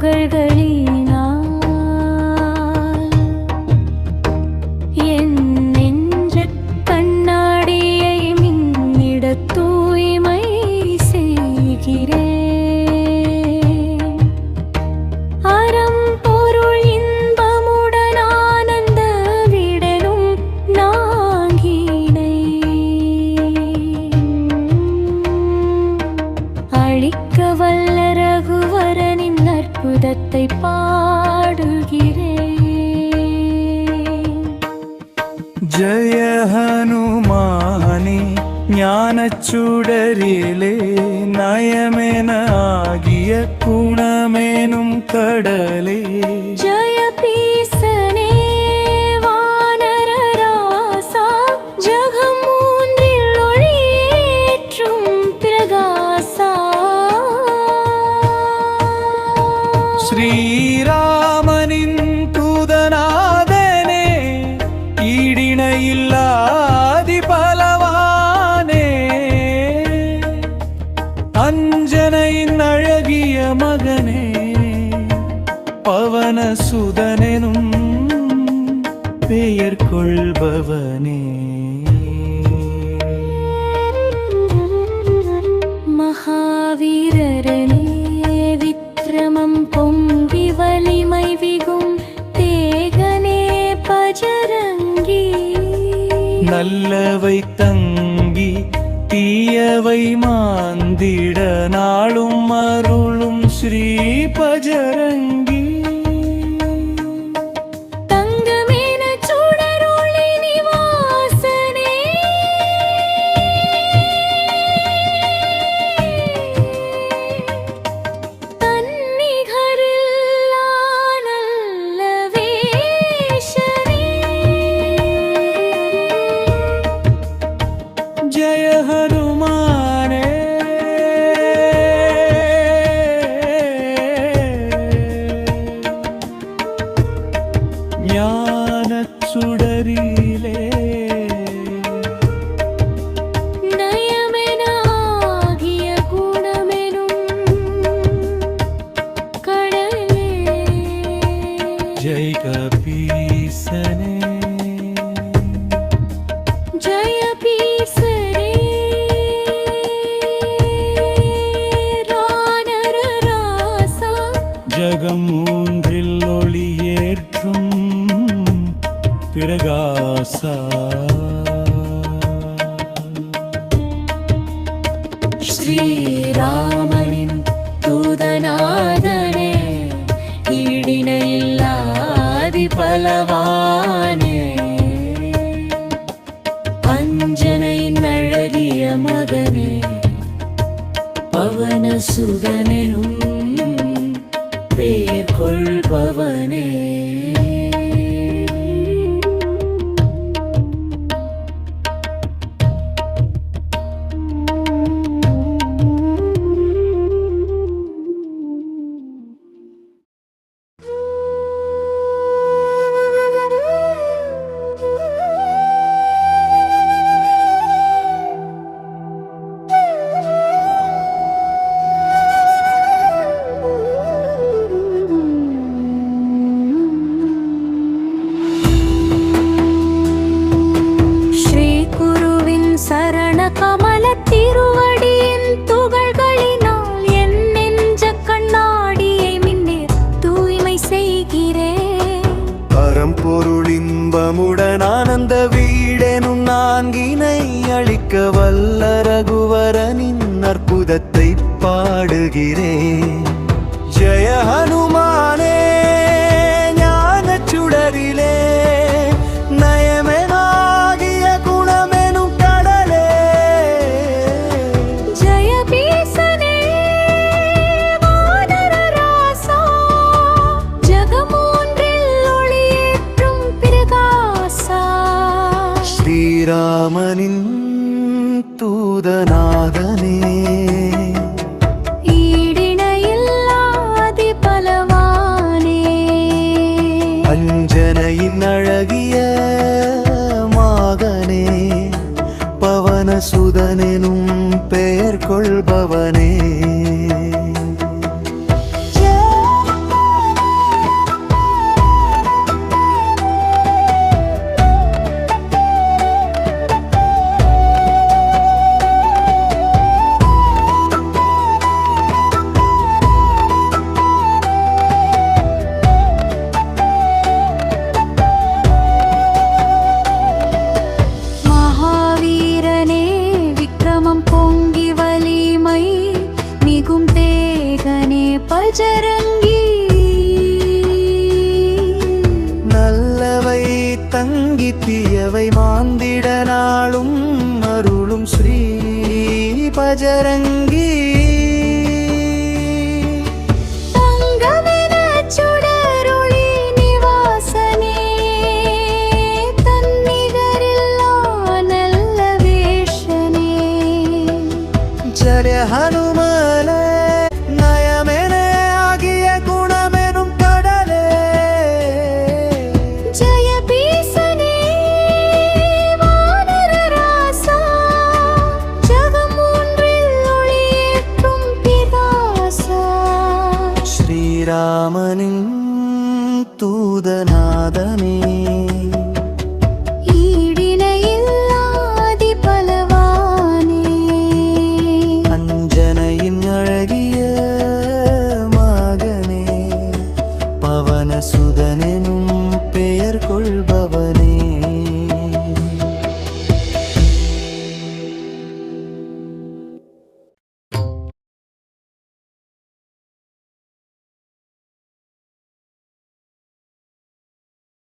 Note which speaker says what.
Speaker 1: துகள்களினால் என் நெஞ்சு கண்ணாடியை மின்னிட தூய்மை செய்கிறேன். அறம் பொருள் இன்பமுடன் ஆனந்த விடனும் நாங்கினை அழிக்க வல்ல ரகுவரனின் அற்புதத்தை பாடுகிறேன்.
Speaker 2: ஜய ஹனுமானே ஞானச்சுடரிலே நயமென ஆகிய குணமேனும் கடலே.
Speaker 1: ஜய பீசனே வானரராசா ஜகம் மூன்றில் ஒளியேற்றும் பிரகாசா.
Speaker 2: ஸ்ரீராமனின் தூதநாதனே ஈடிணையில்லாதி பலவானே. அஞ்சனையின் அழகிய மகனே பவன சுதனெனும் பெயர் கொள்பவனே.
Speaker 1: மகாவீரரனே விக்ரமம் பொங்கி வலிமை விகும் தேகனே பஜரங்கி.
Speaker 2: நல்லவை தங்கி தீயவை மாந்திட நாளும் அருளும் ஸ்ரீ பஜரங்கி.
Speaker 1: தங்கமேன சுடரொளி நிவாசனே தன்னிகரில்லா நல்ல வேஷனே.
Speaker 2: ஜய ஹனுமானே ஞானச்சுடரிலே
Speaker 1: நயமென ஆகிய குணமெனும் கடலே.
Speaker 2: ஜெய் கபீசனே
Speaker 1: ஜய பீசனே வானரராசா
Speaker 2: ஜகம் மூன்றில் ஒளியேற்றும் பிரகாசா.
Speaker 1: ஸ்ரீராமனின் தூதநாதனே ஈடிணையில்லாதி பலவானே. அஞ்சனையின் அழகிய மகனே பவன சுதனெனும் பெயர் கொள்பவனே. சரண கமல திருவடியின் துகள்களினால் என் நெஞ்ச கண்ணாடியை மின்னேர் தூய்மை செய்கிறேன்.
Speaker 2: பரம்பொருள் இன்பமுடன் ஆனந்த வீடெனும் நான்கினை அழிக்க வல்ல ரகுவரனின் அற்புதத்தை பாடுகிறேன். ஜய ஹனுமானே ஞானச்சுடரிலே நயமெனாகிய குணமெனும் கடலே.
Speaker 1: ஜய பீசனே வானரராசா ஜகமூன்றில் ஒளியேற்றும் பிரகாசா.
Speaker 2: ஸ்ரீராமனின் தூதநாதனே
Speaker 1: ஈடிணையில்லாதி பல பஜரங்கி
Speaker 2: நல்லவை தங்கி தீயவை மாந்திட நாளும் அருளும் ஸ்ரீ பஜரங்கி
Speaker 1: தங்கமெனச் சுடரொளி நிவாசனே தன்னிகரில்லா நல்ல வேஷனே
Speaker 2: ஜெய ஹனுமலே நயமெனே ஆகிய குணமெனும் கடலே
Speaker 1: ஜெயபீசனே வானர ராசா ஜகம் மூன்றில் ஒளியேற்றும் பிதாசா
Speaker 2: ஸ்ரீராமனின்